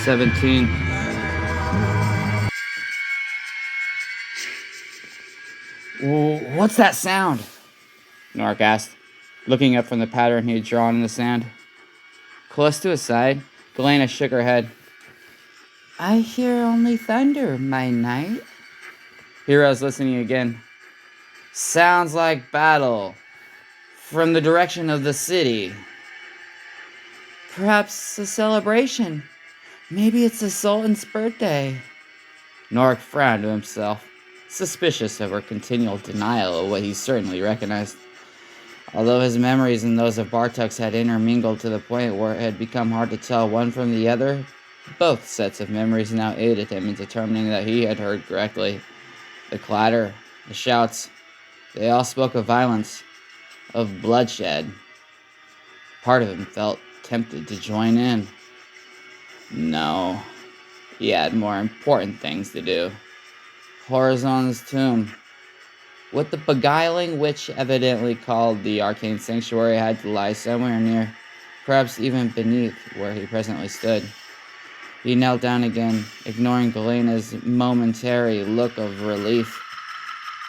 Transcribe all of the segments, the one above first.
17. What's that sound? Knaak asked, looking up from the pattern he had drawn in the sand. Close to his side, Galena shook her head. I hear only thunder, my knight. Hero's listening again. Sounds like battle. From the direction of the city. Perhaps a celebration. Maybe it's the Sultan's birthday. Knaak frowned to himself, suspicious of her continual denial of what he certainly recognized. Although his memories and those of Bartuk's had intermingled to the point where it had become hard to tell one from the other, both sets of memories now aided him in determining that he had heard correctly. The clatter, the shouts, they all spoke of violence, of bloodshed. Part of him felt tempted to join in. No, he had more important things to do. Horizon's tomb. What the beguiling witch evidently called the arcane sanctuary had to lie somewhere near, perhaps even beneath where he presently stood. He knelt down again, ignoring Galena's momentary look of relief.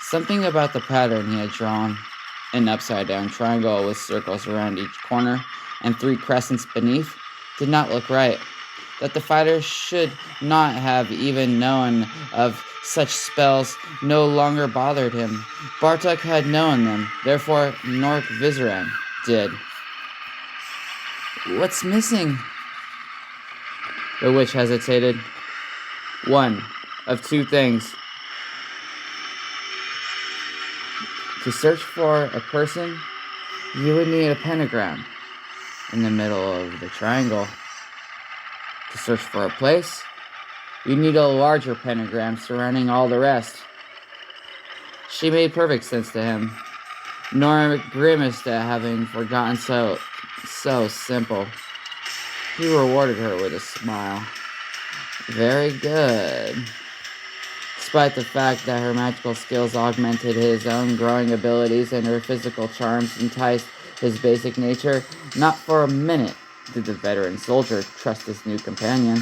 Something about the pattern he had drawn, an upside-down triangle with circles around each corner and 3 crescents beneath, did not look right. That the fighter should not have even known of such spells no longer bothered him. Bartuk had known them, therefore Knaak Vizeran did. What's missing? The witch hesitated. One of 2 things. To search for a person, you would need a pentagram in the middle of the triangle. To search for a place, you need a larger pentagram surrounding all the rest. She made perfect sense to him. Nora grimaced at having forgotten so simple. He rewarded her with a smile. Very good. Despite the fact that her magical skills augmented his own growing abilities and her physical charms enticed his basic nature, not for a minute did the veteran soldier trust his new companion.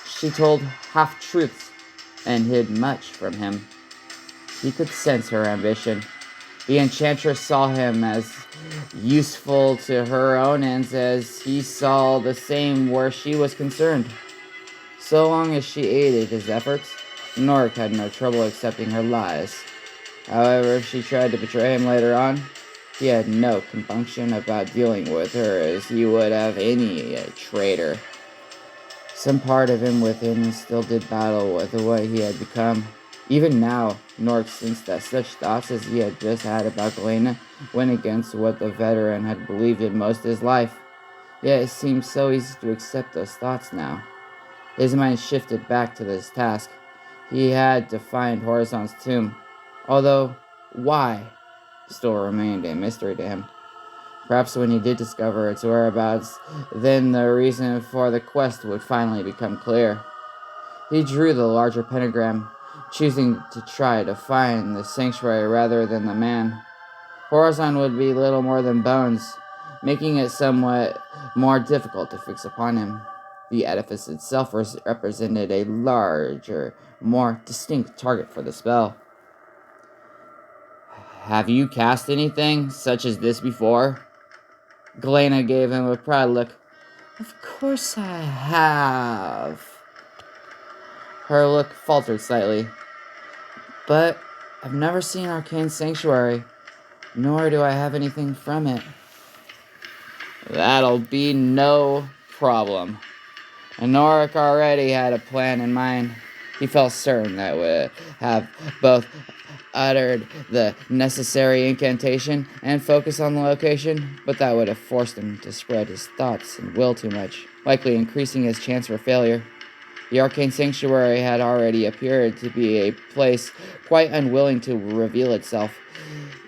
She told half-truths and hid much from him. He could sense her ambition. The enchantress saw him as useful to her own ends as he saw the same where she was concerned. So long as she aided his efforts, Knaak had no trouble accepting her lies. However, if she tried to betray him later on, he had no compunction about dealing with her as he would have any traitor. Some part of him within still did battle with what he had become. Even now, Knaak sensed that such thoughts as he had just had about Galena went against what the veteran had believed in most of his life. Yet it seemed so easy to accept those thoughts now. His mind shifted back to this task. He had to find Horizon's tomb, although why still remained a mystery to him. Perhaps when he did discover its whereabouts, then the reason for the quest would finally become clear. He drew the larger pentagram, choosing to try to find the sanctuary rather than the man. Horizon would be little more than bones, making it somewhat more difficult to fix upon him. The edifice itself represented a larger, more distinct target for the spell. Have you cast anything such as this before? Galena gave him a proud look. Of course I have. Her look faltered slightly. But I've never seen Arcane Sanctuary, nor do I have anything from it. That'll be no problem. And Knaak already had a plan in mind. He felt certain that would have both uttered the necessary incantation and focus on the location, but that would have forced him to spread his thoughts and will too much, likely increasing his chance for failure. The Arcane Sanctuary had already appeared to be a place quite unwilling to reveal itself.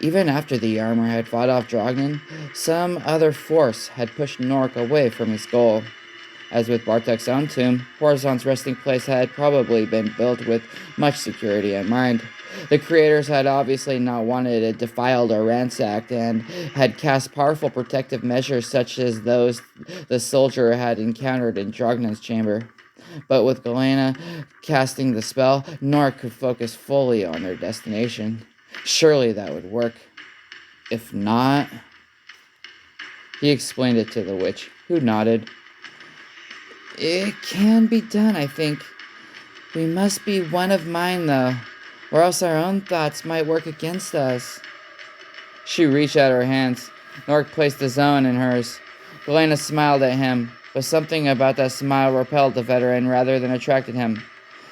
Even after the armor had fought off Drognin, some other force had pushed Knaak away from his goal. As with Bartuk's own tomb, Horizon's resting place had probably been built with much security in mind. The creators had obviously not wanted it defiled or ransacked, and had cast powerful protective measures such as those the soldier had encountered in Drognin's chamber. but with Galena casting the spell, Nora could focus fully on their destination. Surely that would work. If not, he explained it to the witch, who nodded. It can be done, I think. We must be one of mine, though, or else our own thoughts might work against us. She reached out her hands. Nork placed his own in hers. Galena smiled at him, but something about that smile repelled the veteran rather than attracted him.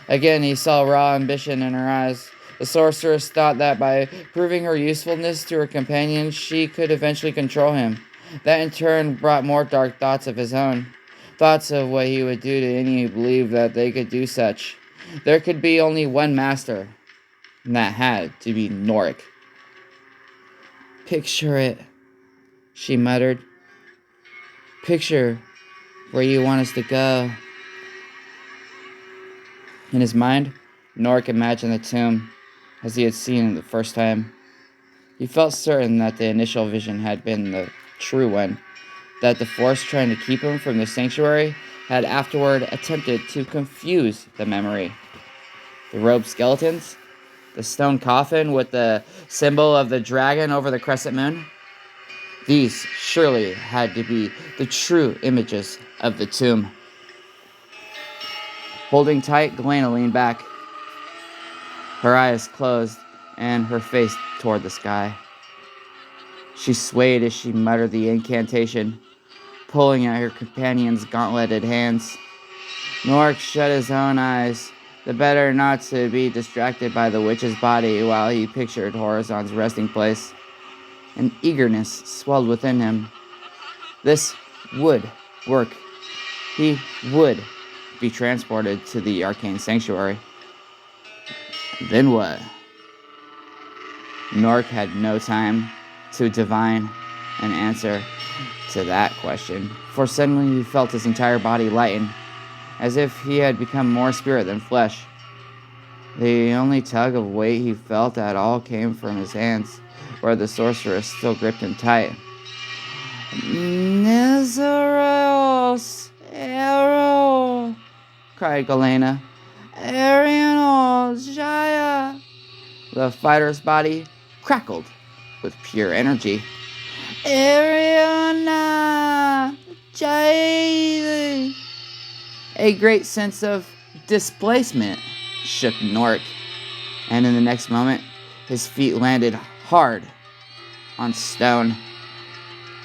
Again, he saw raw ambition in her eyes. The sorceress thought that by proving her usefulness to her companion, she could eventually control him. That in turn brought more dark thoughts of his own. Thoughts of what he would do to any who believed that they could do such. There could be only one master, and that had to be Norik. Picture it, she muttered. Picture where you want us to go. In his mind, Norik imagined the tomb as he had seen it the first time. He felt certain that the initial vision had been the true one, that the force trying to keep him from the sanctuary had afterward attempted to confuse the memory. The robed skeletons, the stone coffin with the symbol of the dragon over the crescent moon, these surely had to be the true images of the tomb. Holding tight, Galena leaned back, her eyes closed and her face toward the sky. She swayed as she muttered the incantation, pulling at her companion's gauntleted hands. Norik shut his own eyes, the better not to be distracted by the witch's body while he pictured Horizon's resting place. An eagerness swelled within him. This would work. He would be transported to the arcane sanctuary. Then what? Norik had no time to divine an answer to that question, for suddenly he felt his entire body lighten, as if he had become more spirit than flesh. The only tug of weight he felt at all came from his hands, where the sorceress still gripped him tight. Nizaros, Arrow, cried Galena. Arianol, Jaya. The fighter's body crackled with pure energy. Ariana, Jaya. A great sense of displacement shook Norik, and in the next moment, his feet landed hard on stone.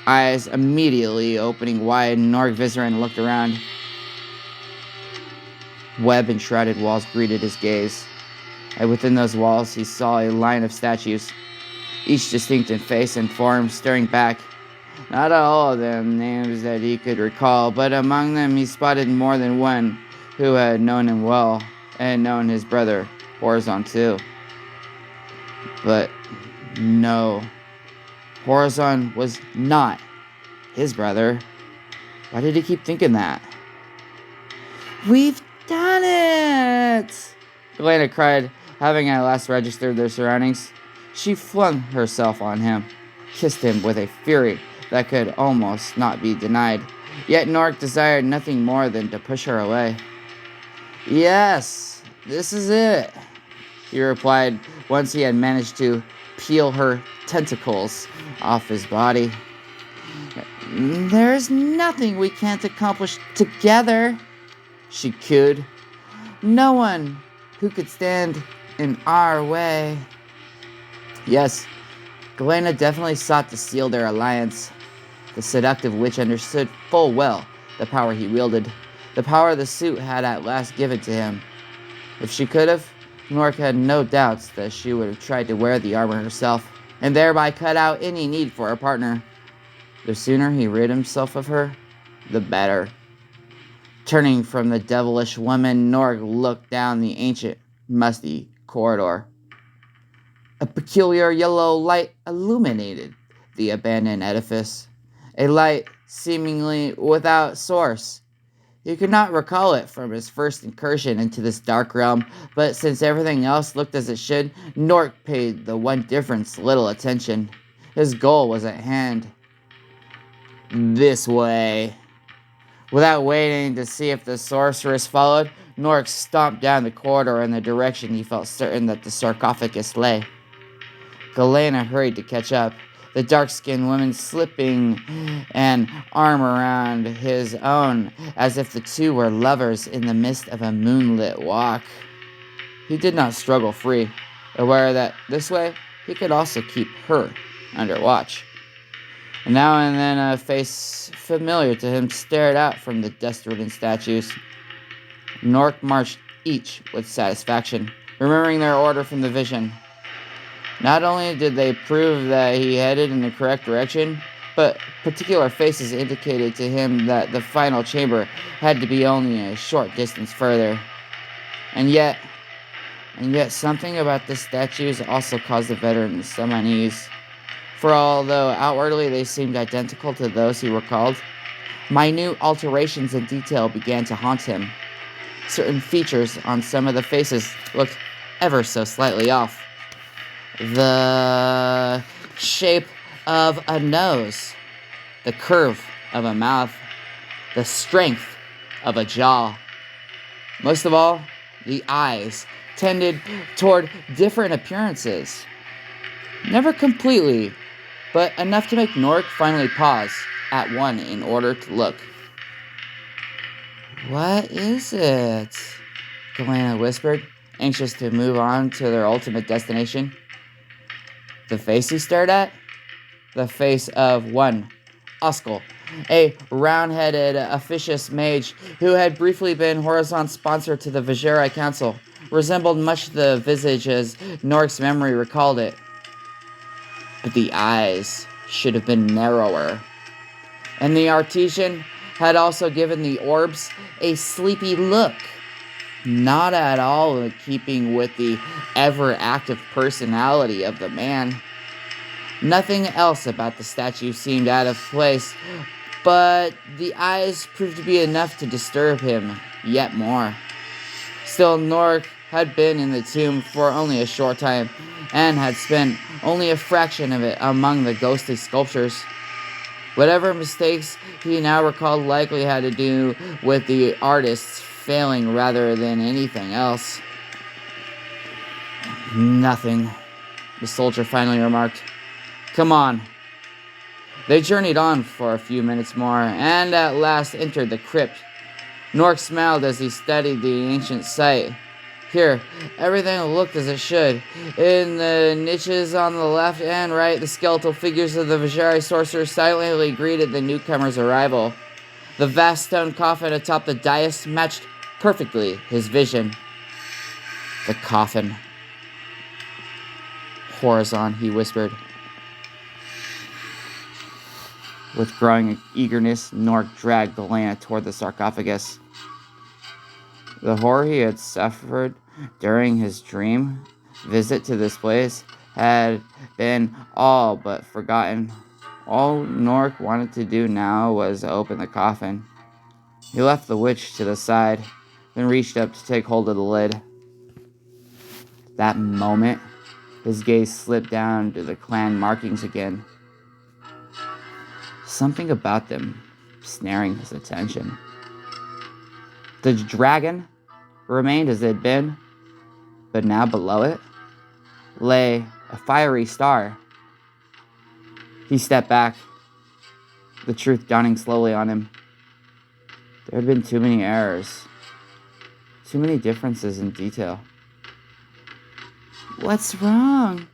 Eyes immediately opening wide, Norik Vizerin looked around. Web-enshrouded walls greeted his gaze, and within those walls he saw a line of statues, each distinct in face and form, staring back. Not all of them names that he could recall, but among them he spotted more than one who had known him well, and known his brother, Horizon too. But no, Horizon was not his brother. Why did he keep thinking that? We've done it! Galena cried, having at last registered their surroundings. She flung herself on him, kissed him with a fury that could almost not be denied. Yet Norik desired nothing more than to push her away. Yes, this is it, he replied once he had managed to peel her tentacles off his body. There's nothing we can't accomplish together, she cooed. No one who could stand in our way. Yes, Galena definitely sought to seal their alliance. The seductive witch understood full well the power he wielded, the power the suit had at last given to him. If she could have, Norik had no doubts that she would have tried to wear the armor herself, and thereby cut out any need for a partner. The sooner he rid himself of her, the better. Turning from the devilish woman, Norik looked down the ancient, musty corridor. A peculiar yellow light illuminated the abandoned edifice, a light seemingly without source. He could not recall it from his first incursion into this dark realm, but since everything else looked as it should, Norik paid the one difference little attention. His goal was at hand. This way. Without waiting to see if the sorceress followed, Nork stomped down the corridor in the direction he felt certain that the sarcophagus lay. Galena hurried to catch up, the dark-skinned woman slipping an arm around his own as if the two were lovers in the midst of a moonlit walk. He did not struggle free, aware that this way he could also keep her under watch. Now and then a face familiar to him stared out from the dust-ridden statues. Nork marched each with satisfaction, remembering their order from the vision. Not only did they prove that he headed in the correct direction, but particular faces indicated to him that the final chamber had to be only a short distance further. And yet something about the statues also caused the veteran some unease. For although outwardly they seemed identical to those he recalled, minute alterations in detail began to haunt him. Certain features on some of the faces looked ever so slightly off. The shape of a nose, the curve of a mouth, the strength of a jaw. Most of all, the eyes tended toward different appearances. Never completely, but enough to make Nork finally pause at one in order to look. "What is it?" Galena whispered, anxious to move on to their ultimate destination. The face he stared at? The face of one, Oskel, a round-headed, officious mage who had briefly been Horizon's sponsor to the Vajeri Council, resembled much the visage as Nork's memory recalled it. But the eyes should have been narrower. And the artisan had also given the orbs a sleepy look, not at all in keeping with the ever-active personality of the man. Nothing else about the statue seemed out of place, but the eyes proved to be enough to disturb him yet more. Still, Nork had been in the tomb for only a short time, and had spent only a fraction of it among the ghostly sculptures. Whatever mistakes he now recalled likely had to do with the artist's failing rather than anything else. "Nothing," the soldier finally remarked. "Come on." They journeyed on for a few minutes more, and at last entered the crypt. Nork smiled as he studied the ancient site. Here, everything looked as it should. In the niches on the left and right, the skeletal figures of the Vajari sorcerers silently greeted the newcomer's arrival. The vast stone coffin atop the dais matched perfectly his vision. "The coffin." "Horizon," he whispered. With growing eagerness, Nork dragged Galena toward the sarcophagus. The horror he had suffered during his dream visit to this place had been all but forgotten. All Nork wanted to do now was open the coffin. He left the witch to the side, then reached up to take hold of the lid. That moment, his gaze slipped down to the clan markings again. Something about them snaring his attention. The dragon remained as it had been, but now below it lay a fiery star. He stepped back, the truth dawning slowly on him. There had been too many errors, too many differences in detail. "What's wrong?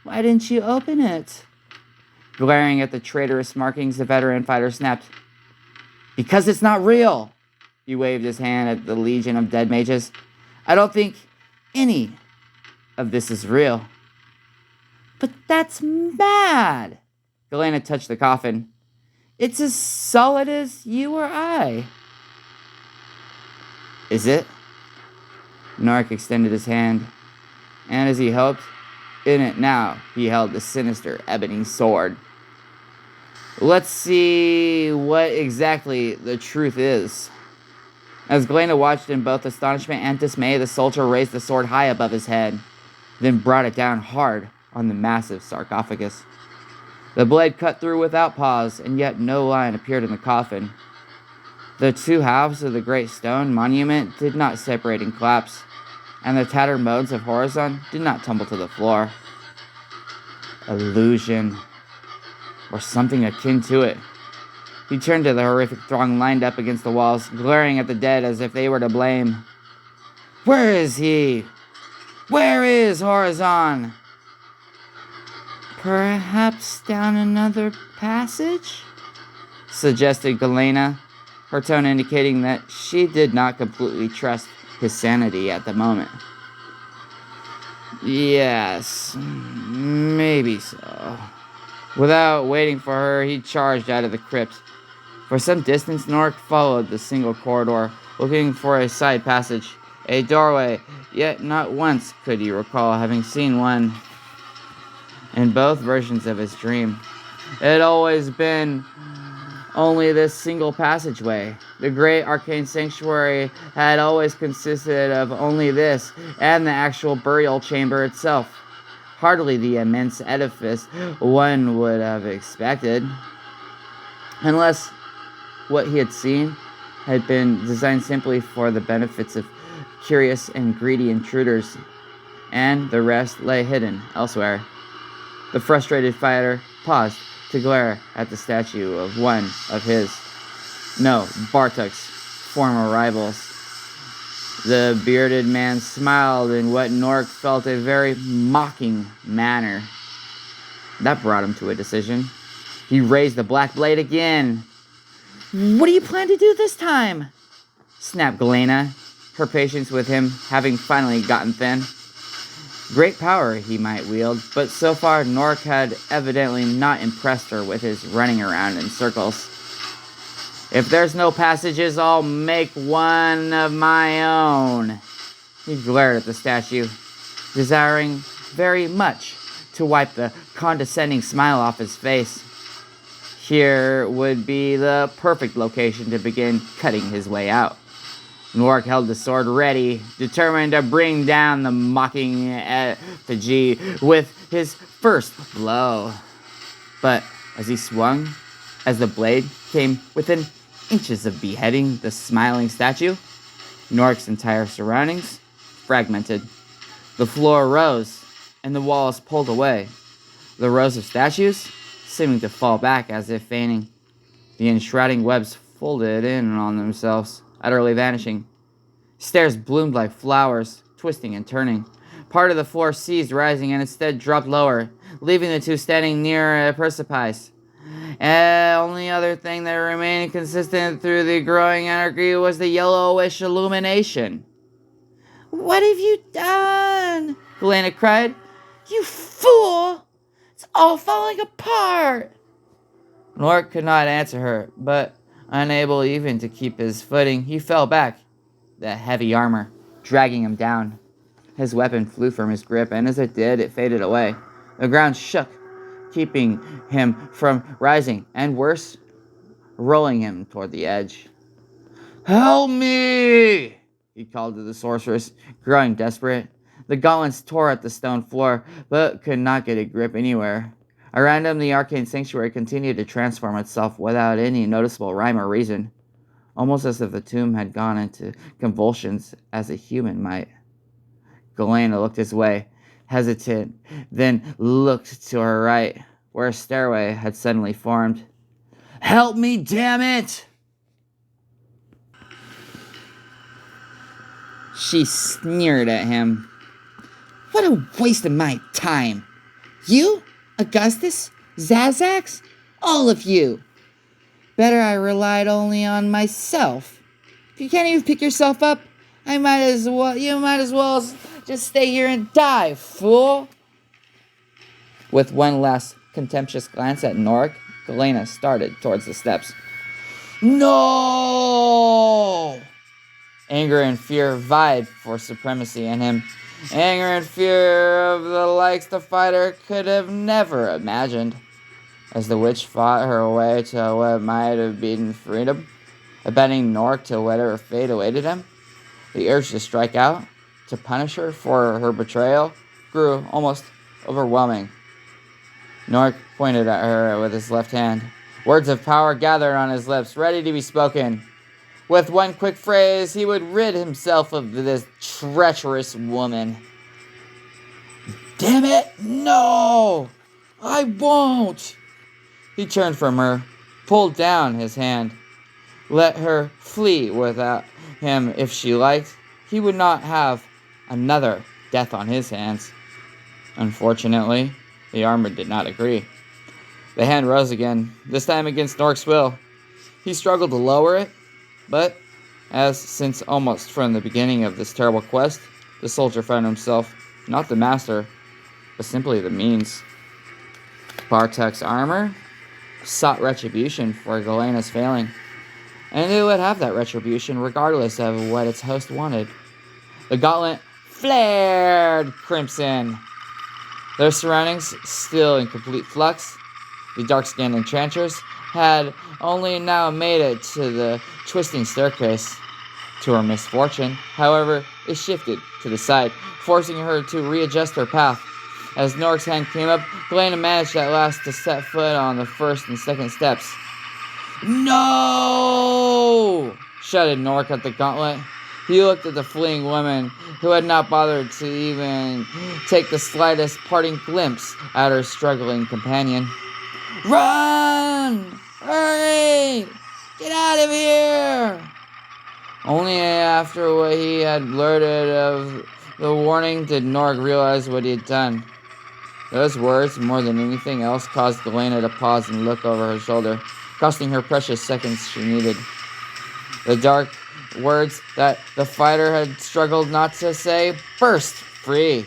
Why didn't you open it?" Glaring at the traitorous markings, the veteran fighter snapped. "Because it's not real!" He waved his hand at the legion of dead mages. "I don't think any of this is real." "But that's mad!" Galena touched the coffin. "It's as solid as you or I." "Is it?" Nark extended his hand, and as he hoped, in it now he held the sinister ebony sword. "Let's see what exactly the truth is." As Galena watched in both astonishment and dismay, the soldier raised the sword high above his head, then brought it down hard on the massive sarcophagus. The blade cut through without pause, and yet no line appeared in the coffin. The two halves of the great stone monument did not separate and collapse, and the tattered modes of horizon did not tumble to the floor. Illusion, or something akin to it. He turned to the horrific throng lined up against the walls, glaring at the dead as if they were to blame. Where is he? Where is Horizon? Perhaps down another passage? Suggested Galena, her tone indicating that she did not completely trust his sanity at the moment. Yes, maybe so. Without waiting for her, he charged out of the crypt. For some distance, Knaak followed the single corridor, looking for a side passage, a doorway, yet not once could he recall having seen one. In both versions of his dream, it had always been only this single passageway. The great arcane sanctuary had always consisted of only this and the actual burial chamber itself. Hardly the immense edifice one would have expected, unless what he had seen had been designed simply for the benefits of curious and greedy intruders, and the rest lay hidden elsewhere. The frustrated fighter paused to glare at the statue of one of Bartuk's former rivals. The bearded man smiled in what Knaak felt a very mocking manner. That brought him to a decision. He raised the black blade again. What do you plan to do this time? Snapped Galena, her patience with him having finally gotten thin. Great power he might wield, but so far Knaak had evidently not impressed her with his running around in circles. If there's no passages, I'll make one of my own. He glared at the statue, desiring very much to wipe the condescending smile off his face. Here would be the perfect location to begin cutting his way out. Knaak held the sword ready, determined to bring down the mocking effigy with his first blow. But as he swung, as the blade came within inches of beheading the smiling statue, Knaak's entire surroundings fragmented. The floor rose, and the walls pulled away, the rows of statues seeming to fall back as if fainting. The enshrouding webs folded in on themselves, utterly vanishing. Stairs bloomed like flowers, twisting and turning. Part of the floor ceased rising and instead dropped lower, leaving the two standing near a precipice. Only other thing that remained consistent through the growing anarchy was the yellowish illumination. What have you done? Galena cried. You fool! It's all falling apart! Knaak could not answer her, but unable even to keep his footing, he fell back, the heavy armor dragging him down. His weapon flew from his grip, and as it did, it faded away. The ground shook, keeping him from rising, and worse, rolling him toward the edge. Help me! He called to the sorceress, growing desperate. The gauntlets tore at the stone floor, but could not get a grip anywhere. Around him, the arcane sanctuary continued to transform itself without any noticeable rhyme or reason, almost as if the tomb had gone into convulsions as a human might. Galena looked his way, hesitant, then looked to her right, where a stairway had suddenly formed. Help me, damn it! She sneered at him. What a waste of my time! You? Augustus? Zazax? All of you! Better I relied only on myself. If you can't even pick yourself up, you might as well just stay here and die, fool! With one last contemptuous glance at Knaak, Galena started towards the steps. No! Anger and fear vied for supremacy in him. Anger and fear of the likes the fighter could have never imagined. As the witch fought her way to what might have been freedom, abandoning Knaak to whatever fate awaited him, the urge to strike out, to punish her for her betrayal, grew almost overwhelming. Knaak pointed at her with his left hand. Words of power gathered on his lips, ready to be spoken. With one quick phrase, he would rid himself of this treacherous woman. Damn it! No! I won't! He turned from her, pulled down his hand, let her flee without him if she liked. He would not have another death on his hands. Unfortunately, the armor did not agree. The hand rose again, this time against Nork's will. He struggled to lower it, but as since almost from the beginning of this terrible quest, the soldier found himself not the master, but simply the means. Bartek's armor sought retribution for Galena's failing, and it would have that retribution regardless of what its host wanted. The gauntlet flared crimson. Their surroundings still in complete flux. The dark-skinned enchanters had only now made it to the twisting staircase. To her misfortune, however, it shifted to the side, forcing her to readjust her path. As Nork's hand came up, Galena managed at last to set foot on the first and second steps. No! Shouted Nork at the gauntlet. He looked at the fleeing woman, who had not bothered to even take the slightest parting glimpse at her struggling companion. Run! Hurry! Get out of here! Only after what he had blurted of the warning did Nork realize what he had done. Those words, more than anything else, caused Galena to pause and look over her shoulder, costing her precious seconds she needed. The dark words that the fighter had struggled not to say burst free.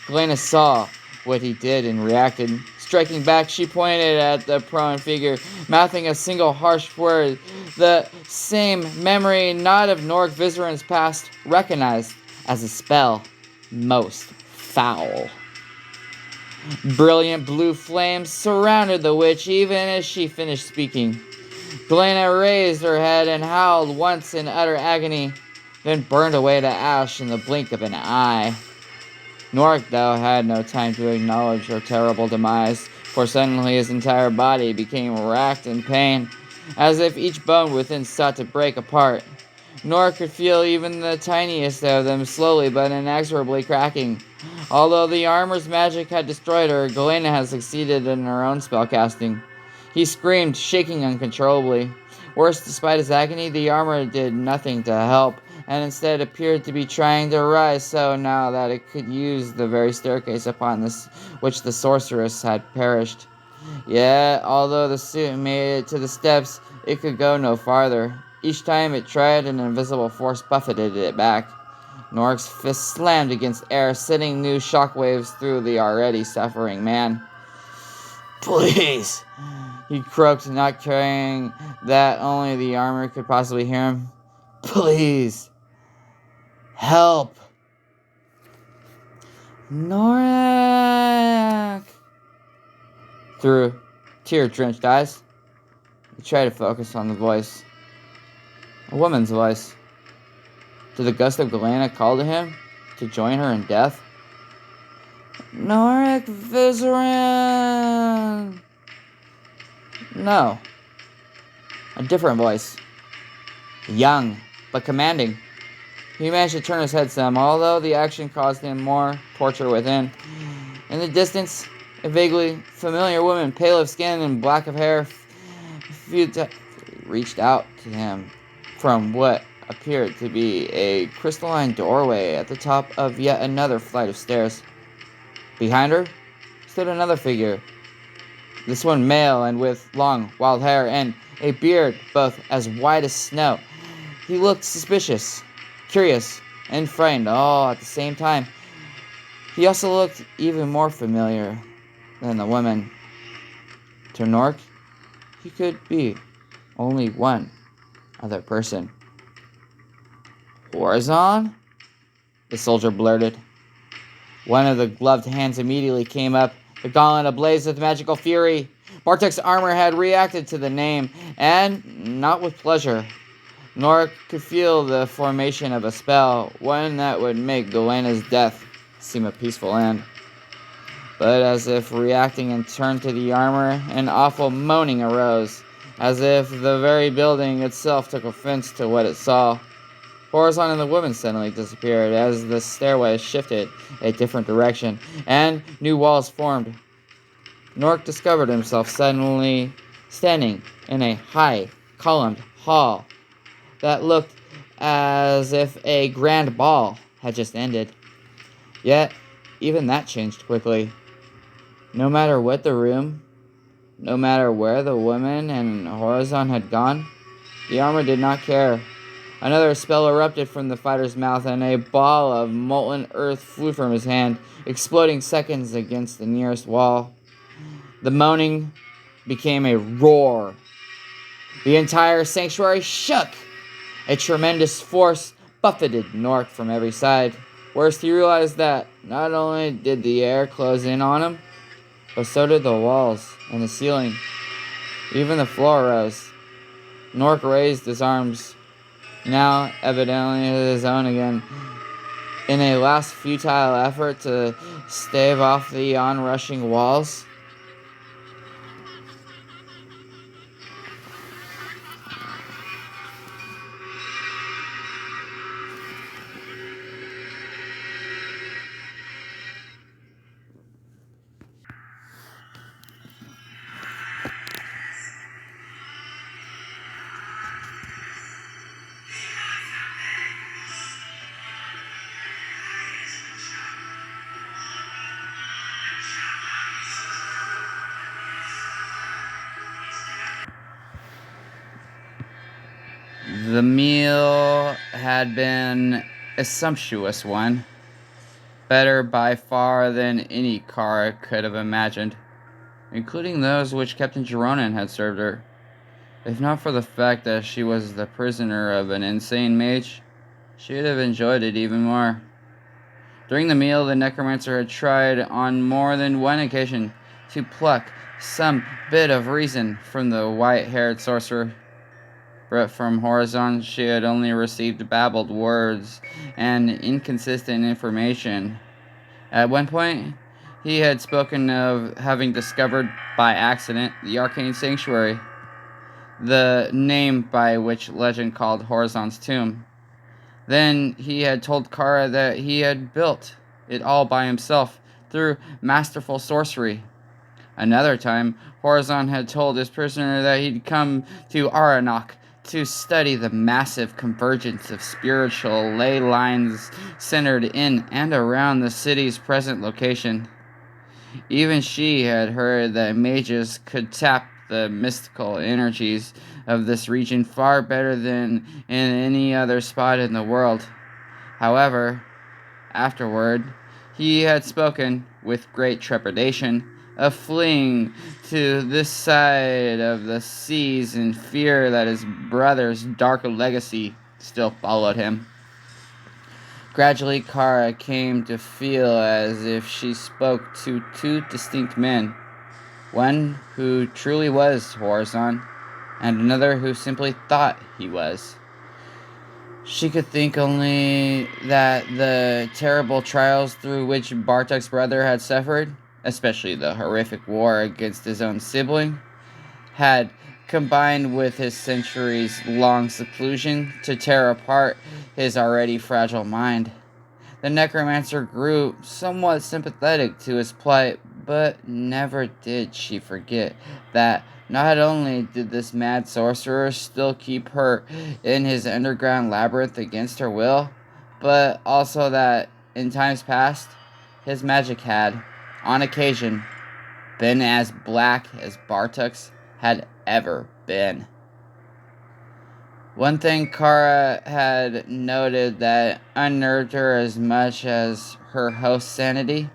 Galena saw what he did and reacted. Striking back, she pointed at the prone figure, mouthing a single harsh word, the same memory not of Nork Vizeran's past, recognized as a spell most foul. Brilliant blue flames surrounded the witch even as she finished speaking. Galena raised her head and howled once in utter agony, then burned away to ash in the blink of an eye. Nork, though, had no time to acknowledge her terrible demise, for suddenly his entire body became racked in pain, as if each bone within sought to break apart. Nork could feel even the tiniest of them slowly but inexorably cracking. Although the armor's magic had destroyed her, Galena had succeeded in her own spellcasting. He screamed, shaking uncontrollably. Worse, despite his agony, the armor did nothing to help, and instead appeared to be trying to rise so now that it could use the very staircase upon which the sorceress had perished. Yet, although the suit made it to the steps, it could go no farther. Each time it tried, an invisible force buffeted it back. Nork's fist slammed against air, sending new shockwaves through the already suffering man. Please, he croaked, not caring that only the armor could possibly hear him. Please, help. Knaak. Through tear-drenched eyes, he tried to focus on the voice. A woman's voice. Did the ghost of Galena call to him to join her in death? Nork Vizeran! No. A different voice. Young, but commanding. He managed to turn his head some, although the action caused him more torture within. In the distance, a vaguely familiar woman, pale of skin and black of hair, reached out to him from what appeared to be a crystalline doorway at the top of yet another flight of stairs. Behind her stood another figure, this one male and with long, wild hair and a beard both as white as snow. He looked suspicious, curious, and frightened all at the same time. He also looked even more familiar than the woman. To Nork, he could be only one other person. Horizon? The soldier blurted. One of the gloved hands immediately came up, the gauntlet ablaze with magical fury. Bartek's armor had reacted to the name, and not with pleasure. Nork could feel the formation of a spell, one that would make Galena's death seem a peaceful end. But as if reacting in turn to the armor, an awful moaning arose, as if the very building itself took offense to what it saw. Horizon and the woman suddenly disappeared as the stairway shifted a different direction, and new walls formed. Nork discovered himself suddenly standing in a high, columned hall that looked as if a grand ball had just ended. Yet, even that changed quickly. No matter what the room, no matter where the woman and Horizon had gone, the armor did not care. Another spell erupted from the fighter's mouth, and a ball of molten earth flew from his hand, exploding seconds against the nearest wall. The moaning became a roar. The entire sanctuary shook. A tremendous force buffeted Nork from every side. Worst, he realized that not only did the air close in on him, but so did the walls and the ceiling. Even the floor rose. Nork raised his arms, now evidently his own again, in a last futile effort to stave off the onrushing walls. The meal had been a sumptuous one, better by far than any Kara could have imagined, including those which Captain Geronin had served her. If not for the fact that she was the prisoner of an insane mage, she would have enjoyed it even more. During the meal, the necromancer had tried on more than one occasion to pluck some bit of reason from the white-haired sorcerer. But from Horizon, she had only received babbled words and inconsistent information. At one point, he had spoken of having discovered by accident the arcane sanctuary, the name by which legend called Horizon's tomb. Then he had told Kara that he had built it all by himself through masterful sorcery. Another time, Horizon had told his prisoner that he'd come to Knaak to study the massive convergence of spiritual ley lines centered in and around the city's present location. Even she had heard that mages could tap the mystical energies of this region far better than in any other spot in the world. However, afterward, he had spoken, with great trepidation, of fleeing to this side of the seas in fear that his brother's dark legacy still followed him. Gradually, Kara came to feel as if she spoke to two distinct men, one who truly was Horizon, and another who simply thought he was. She could think only that the terrible trials through which Bartek's brother had suffered, especially the horrific war against his own sibling, had combined with his centuries-long seclusion to tear apart his already fragile mind. The necromancer grew somewhat sympathetic to his plight, but never did she forget that not only did this mad sorcerer still keep her in his underground labyrinth against her will, but also that, in times past, his magic had, on occasion, been as black as Bartuk's had ever been. One thing Kara had noted that unnerved her as much as her host's sanity.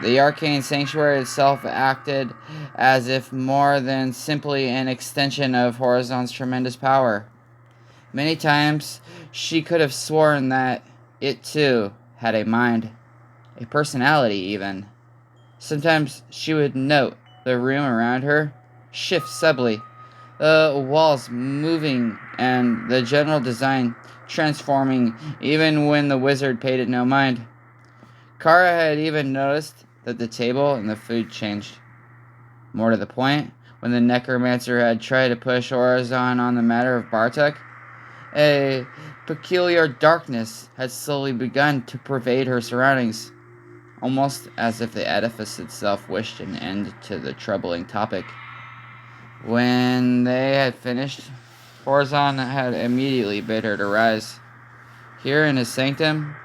The arcane sanctuary itself acted as if more than simply an extension of Horizon's tremendous power. Many times she could have sworn that it too had a mind, a personality even. Sometimes she would note the room around her shift subtly, the walls moving and the general design transforming even when the wizard paid it no mind. Kara had even noticed that the table and the food changed. More to the point, When the necromancer had tried to push Horizon on the matter of Bartek, a peculiar darkness had slowly begun to pervade her surroundings, almost as if the edifice itself wished an end to the troubling topic. When they had finished, Horizon had immediately bid her to rise. Here in his sanctum,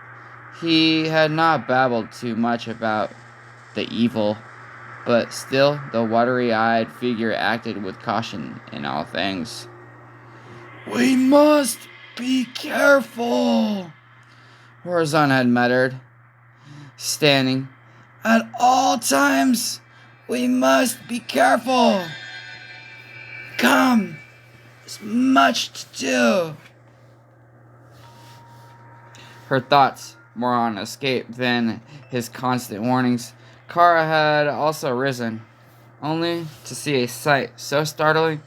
he had not babbled too much about the evil, but still the watery-eyed figure acted with caution in all things. "We must be careful," Horizon had muttered, standing. "At all times, we must be careful. Come, there's much to do." Her thoughts more on escape than his constant warnings. Kara had also risen, only to see a sight so startling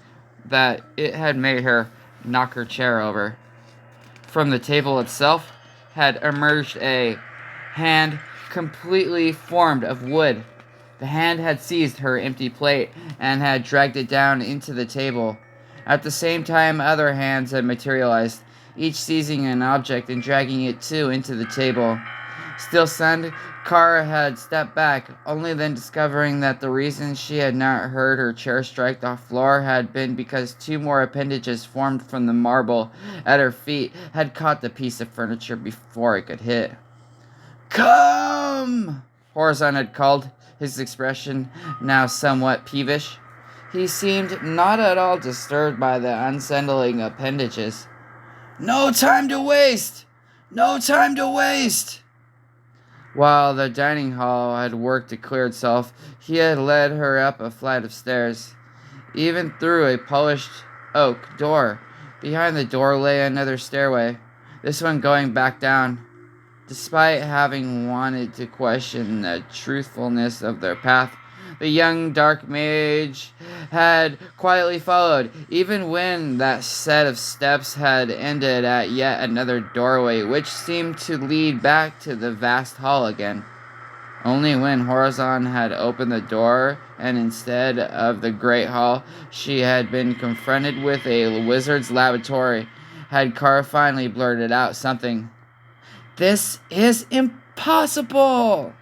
that it had made her knock her chair over. From the table itself had emerged a hand completely formed of wood. The hand had seized her empty plate and had dragged it down into the table. At the same time, other hands had materialized, each seizing an object and dragging it too into the table. Still stunned, Kara had stepped back, only then discovering that the reason she had not heard her chair strike the floor had been because two more appendages formed from the marble at her feet had caught the piece of furniture before it could hit. "Come!" Horizon had called, his expression now somewhat peevish. He seemed not at all disturbed by the unsettling appendages. "No time to waste! No time to waste!" While the dining hall had worked to clear itself, he had led her up a flight of stairs, even through a polished oak door. Behind the door lay another stairway, this one going back down. Despite having wanted to question the truthfulness of their path, the young dark mage had quietly followed, even when that set of steps had ended at yet another doorway, which seemed to lead back to the vast hall again. Only when Horizon had opened the door, and instead of the great hall, she had been confronted with a wizard's laboratory, had Kara finally blurted out something. "This is impossible!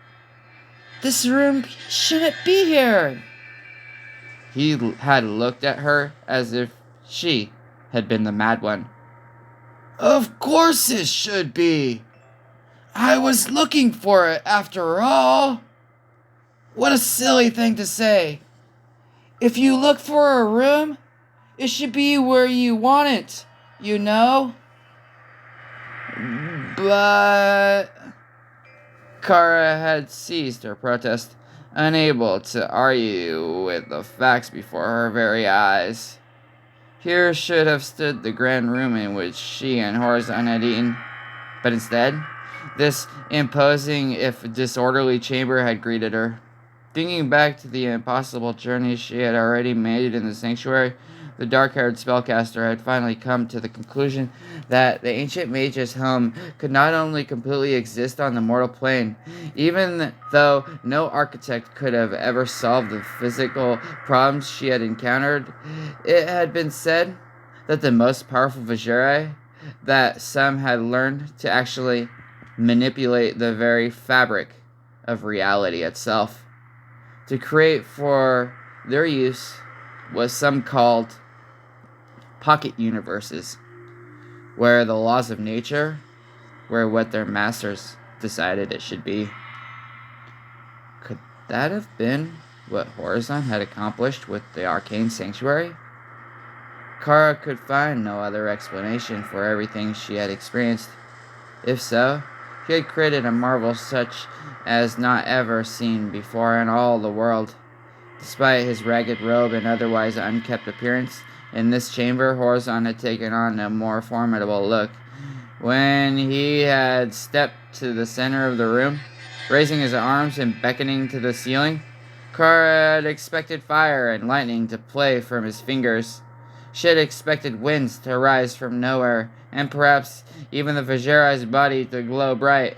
This room shouldn't be here!" He had looked at her as if she had been the mad one. "Of course it should be! I was looking for it after all! What a silly thing to say! If you look for a room, it should be where you want it, you know?" "But..." Kara had ceased her protest, unable to argue with the facts before her very eyes. Here should have stood the grand room in which she and Horizon had eaten, but instead, this imposing if disorderly chamber had greeted her. Thinking back to the impossible journey she had already made in the sanctuary, the dark-haired spellcaster had finally come to the conclusion that the ancient mage's home could not only completely exist on the mortal plane, even though no architect could have ever solved the physical problems she had encountered. It had been said that the most powerful Vajiri, that some had learned to actually manipulate the very fabric of reality itself, to create for their use what some called pocket universes, where the laws of nature were what their masters decided it should be. Could that have been what Horizon had accomplished with the arcane sanctuary? Kara could find no other explanation for everything she had experienced. If so, he had created a marvel such as not ever seen before in all the world. Despite his ragged robe and otherwise unkempt appearance, in this chamber, Horizon had taken on a more formidable look. When he had stepped to the center of the room, raising his arms and beckoning to the ceiling, Kara had expected fire and lightning to play from his fingers. She had expected winds to rise from nowhere, and perhaps even the Vajiri's body to glow bright.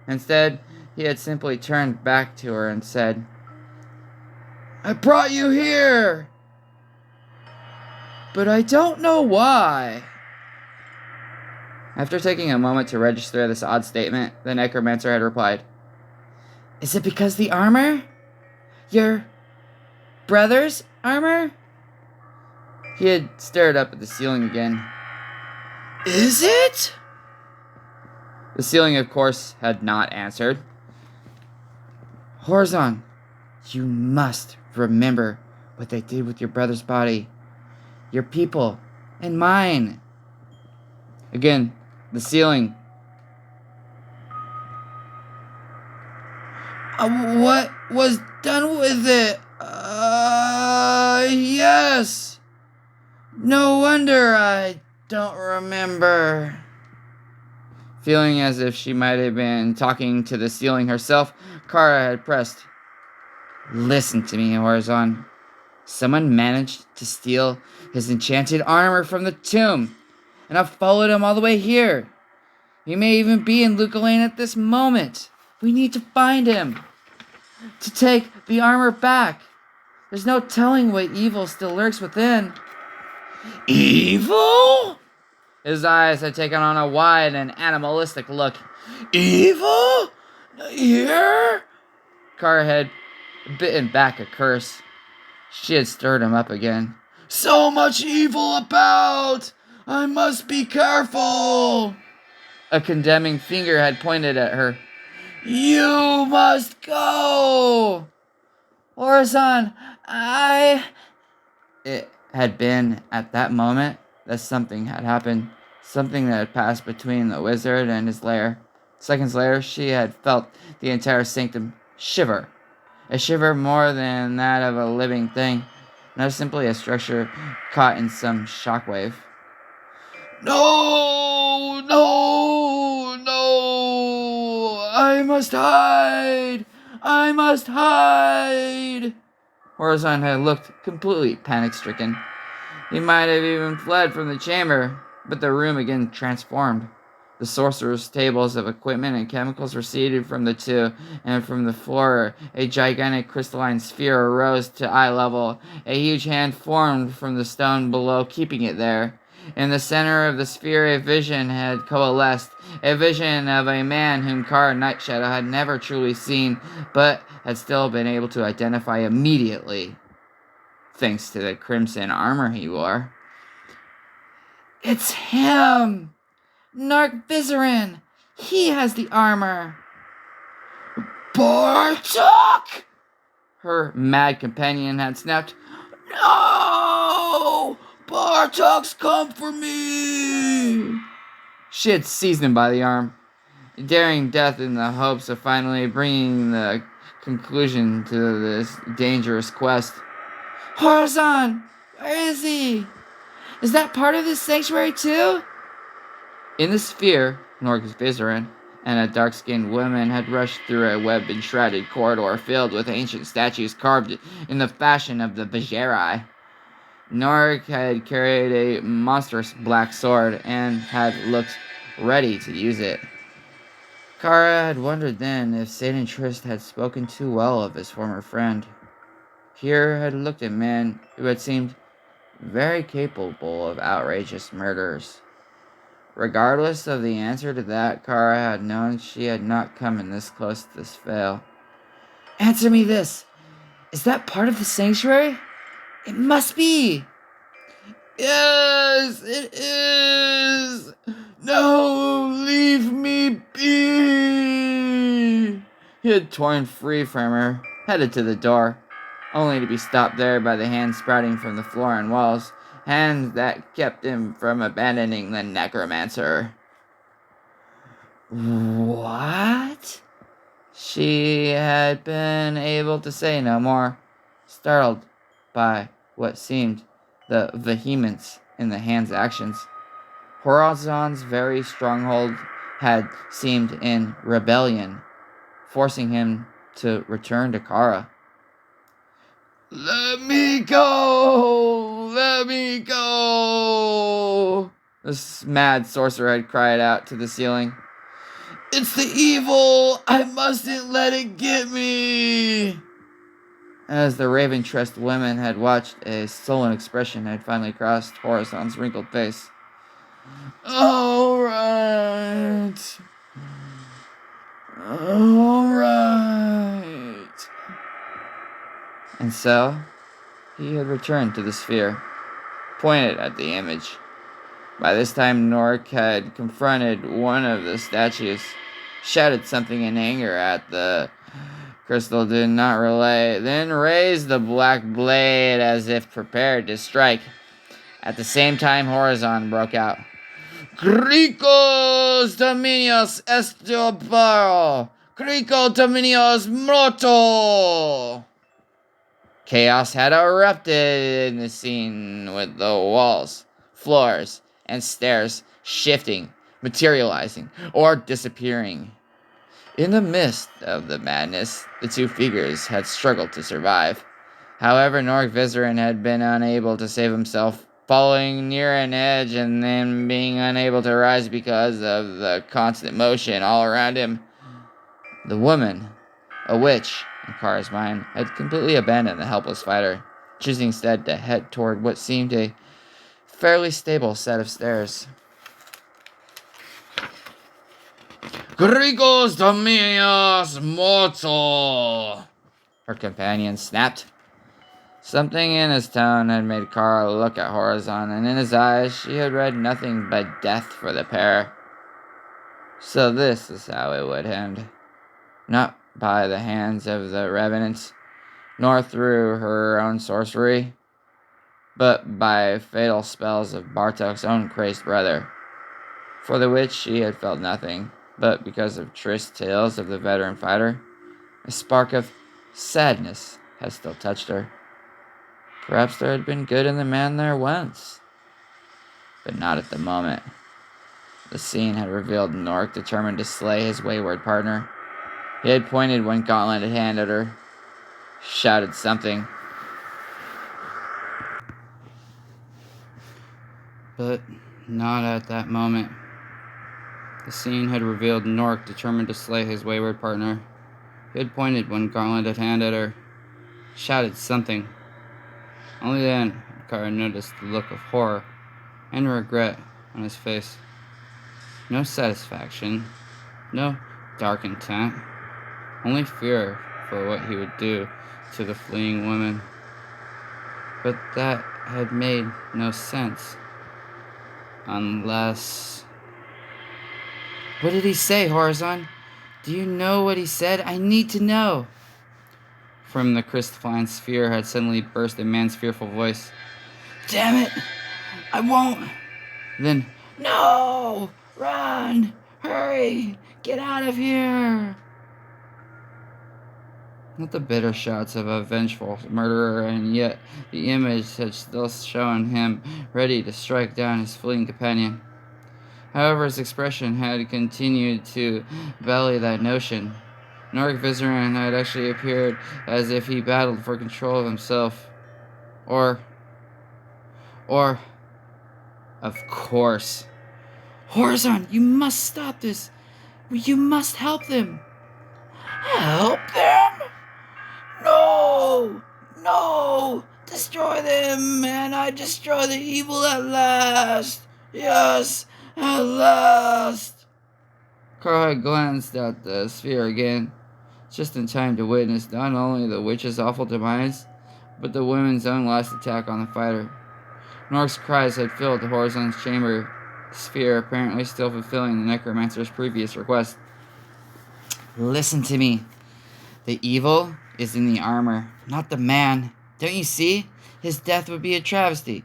Instead, he had simply turned back to her and said, "I brought you here! but I don't know why. After taking a moment to register this odd statement, the necromancer had replied, Is it because the armor? Your brother's armor? He had stared up at the ceiling again. Is it? The ceiling, of course, had not answered. Horizon, you must remember what they did with your brother's body, your people, and mine. Again, the ceiling. What was done with it? Yes. No wonder I don't remember. Feeling as if she might have been talking to the ceiling herself, Kara had pressed. Listen to me, Horizon. Someone managed to steal his enchanted armor from the tomb, and I've followed him all the way here. He may even be in Luca Lane at this moment. We need to find him. To take the armor back. There's no telling what evil still lurks within. Evil? His eyes had taken on a wide and animalistic look. Evil? Here? Kara had bitten back a curse. She had stirred him up again. So much evil about! I must be careful! A condemning finger had pointed at her. You must go! Horizon, It had been at that moment that something had happened. Something that had passed between the wizard and his lair. Seconds later, she had felt the entire sanctum shiver. A shiver more than that of a living thing, not simply a structure caught in some shockwave. No! No! No! I must hide! I must hide! Horizon had looked completely panic-stricken. He might have even fled from the chamber, but the room again transformed. The sorcerer's tables of equipment and chemicals receded from the two, and from the floor, a gigantic crystalline sphere arose to eye level. A huge hand formed from the stone below, keeping it there. In the center of the sphere, a vision had coalesced, a vision of a man whom Kara Nightshadow had never truly seen, but had still been able to identify immediately, thanks to the crimson armor he wore. It's him! Knaak Vizarin! He has the armor! Bartok! Her mad companion had snapped. No! Bartok's come for me! She had seized him by the arm, daring death in the hopes of finally bringing the conclusion to this dangerous quest. Horizon! Where is he? Is that part of this sanctuary too? In the sphere, Knaak Vizarin and a dark-skinned woman had rushed through a web-enshrouded corridor filled with ancient statues carved in the fashion of the Vijarai. Knaak had carried a monstrous black sword and had looked ready to use it. Kara had wondered then if Satan Trist had spoken too well of his former friend. Here had looked a man who had seemed very capable of outrageous murders. Regardless of the answer to that, Kara had known she had not come in this close to this fail. Answer me this. Is that part of the sanctuary? It must be. Yes, it is. No, leave me be. He had torn free from her, headed to the door, only to be stopped there by the hands sprouting from the floor and walls. Hands that kept him from abandoning the necromancer. What? She had been able to say no more, startled by what seemed the vehemence in the hand's actions. Horizon's very stronghold had seemed in rebellion, forcing him to return to Kara. Let me go! Let me go! This mad sorcerer had cried out to the ceiling. It's the evil! I mustn't let it get me! As the raven-tressed women had watched, a sullen expression had finally crossed Horizon's wrinkled face. All right. All right. And so, he had returned to the sphere, pointed at the image. By this time, Nork had confronted one of the statues, shouted something in anger at the crystal did not relay, then raised the black blade as if prepared to strike. At the same time, Horizon broke out. Cricos dominios estoparo! Crico dominios morto! Chaos had erupted in the scene with the walls, floors, and stairs shifting, materializing, or disappearing. In the midst of the madness, the two figures had struggled to survive. However, Nork Vizerin had been unable to save himself, falling near an edge and then being unable to rise because of the constant motion all around him. The woman, a witch, in Kara's mind, had completely abandoned the helpless fighter, choosing instead to head toward what seemed a fairly stable set of stairs. Grigos Dominios Mortal! Her companion snapped. Something in his tone had made Kara look at Horizon, and in his eyes she had read nothing but death for the pair. So this is how it would end. Not by the hands of the revenants, nor through her own sorcery, but by fatal spells of Bartok's own crazed brother, for the which she had felt nothing, but because of Trist's tales of the veteran fighter, a spark of sadness had still touched her. Perhaps there had been good in the man there once, but not at the moment. The scene had revealed Nork determined to slay his wayward partner. He had pointed one gauntleted hand at her, shouted something, but not at that moment. The scene had revealed Nork determined to slay his wayward partner. He had pointed one gauntleted hand at her, shouted something. Only then Kara noticed the look of horror and regret on his face. No satisfaction, no dark intent, only fear for what he would do to the fleeing woman. But that had made no sense. Unless... What did he say, Horizon? Do you know what he said? I need to know. From the crystalline sphere had suddenly burst a man's fearful voice. Damn it! I won't! Then, no! Run! Hurry! Get out of here! Not the bitter shouts of a vengeful murderer, and yet the image had still shown him ready to strike down his fleeing companion. However, his expression had continued to belly that notion. Nork Vizerin had actually appeared as if he battled for control of himself. Or, of course. Horizon, you must stop this. You must help them. Help them? No! No! Destroy them, and I destroy the evil at last. Yes, at last. Kara glanced at the sphere again, just in time to witness not only the witch's awful demise, but the women's own last attack on the fighter. Nork's cries had filled the Horizon's chamber, the sphere apparently still fulfilling the necromancer's previous request. Listen to me. The evil is in the armor, not the man. Don't you see? His death would be a travesty,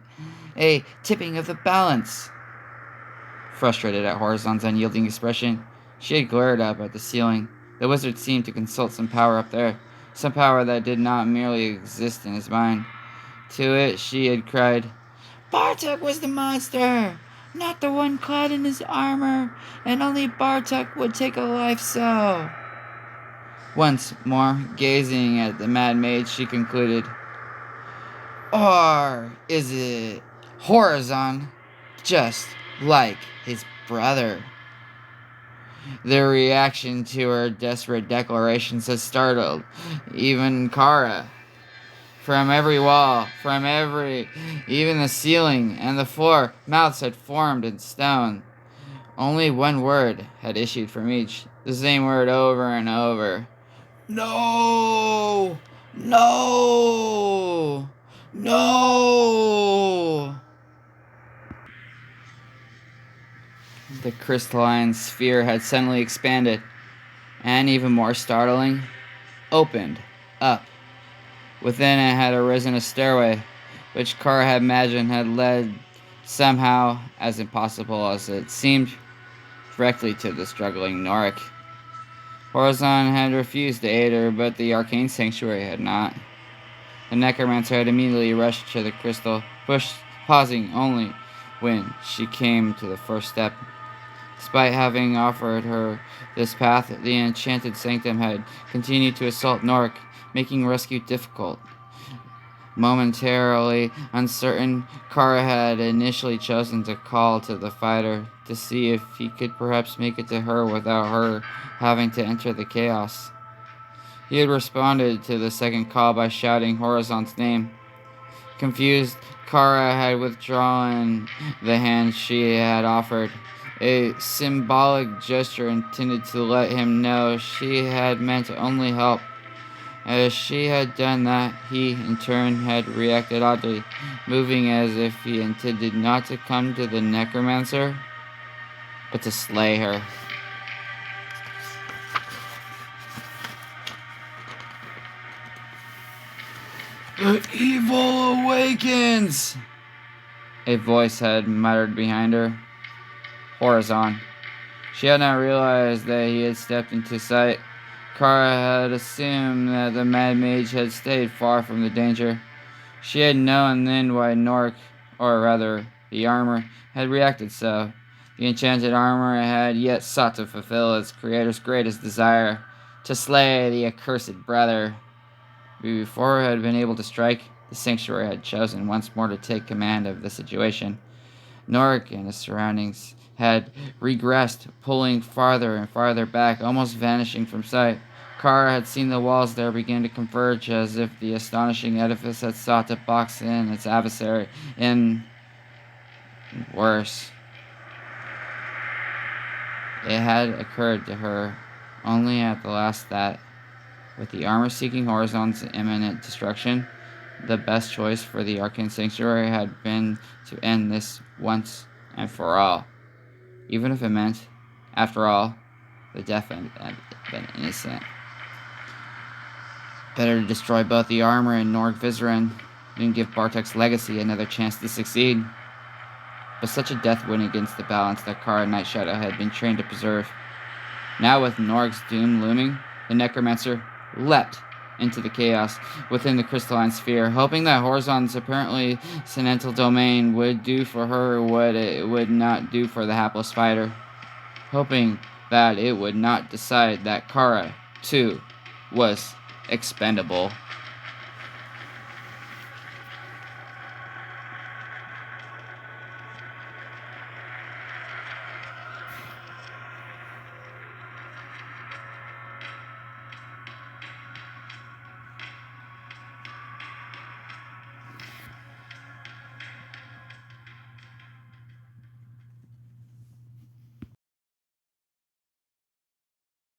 a tipping of the balance. Frustrated at Horizon's unyielding expression, she had glared up at the ceiling. The wizard seemed to consult some power up there, some power that did not merely exist in his mind. To it she had cried, Bartok was the monster, not the one clad in his armor, and only Bartok would take a life so. Once more, gazing at the mad maid, she concluded, or is it Horizon, just like his brother? The reaction to her desperate declarations had startled even Kara. From every wall, even the ceiling and the floor, mouths had formed in stone. Only one word had issued from each, the same word over and over. No! No! No! The crystalline sphere had suddenly expanded, and even more startling, opened up. Within it had arisen a stairway, which Kara had imagined had led somehow, as impossible as it seemed, directly to the struggling Norik. Horizon had refused to aid her, but the arcane sanctuary had not. The necromancer had immediately rushed to the crystal, pausing only when she came to the first step. Despite having offered her this path, the enchanted sanctum had continued to assault Norik, making rescue difficult. Momentarily uncertain, Kara had initially chosen to call to the fighter to see if he could perhaps make it to her without her having to enter the chaos. He had responded to the second call by shouting Horizon's name. Confused, Kara had withdrawn the hand she had offered, a symbolic gesture intended to let him know she had meant only help. As she had done that, he, in turn, had reacted oddly, moving as if he intended not to come to the necromancer, but to slay her. The evil awakens! A voice had muttered behind her. Horizon. She had not realized that he had stepped into sight. Kara had assumed that the Mad Mage had stayed far from the danger. She had known then why Norik, or rather, the armor, had reacted so. The enchanted armor had yet sought to fulfill its creator's greatest desire, to slay the accursed brother. Before it had been able to strike, the sanctuary had chosen once more to take command of the situation. Norik and his surroundings had regressed, pulling farther and farther back, almost vanishing from sight. Kara had seen the walls there begin to converge as if the astonishing edifice had sought to box in its adversary. And worse, it had occurred to her only at the last that, with the armor-seeking Horizon's imminent destruction, the best choice for the Arcane Sanctuary had been to end this once and for all. Even if it meant, after all, the death had been innocent. Better to destroy both the armor and Norg Vizeran than give Bartek's legacy another chance to succeed. But such a death went against the balance that Kara Nightshadow had been trained to preserve. Now with Norg's doom looming, the Necromancer leapt into the chaos within the crystalline sphere, hoping that Horizon's apparently sentinel domain would do for her what it would not do for the hapless fighter. Hoping that it would not decide that Kara, too, was expendable.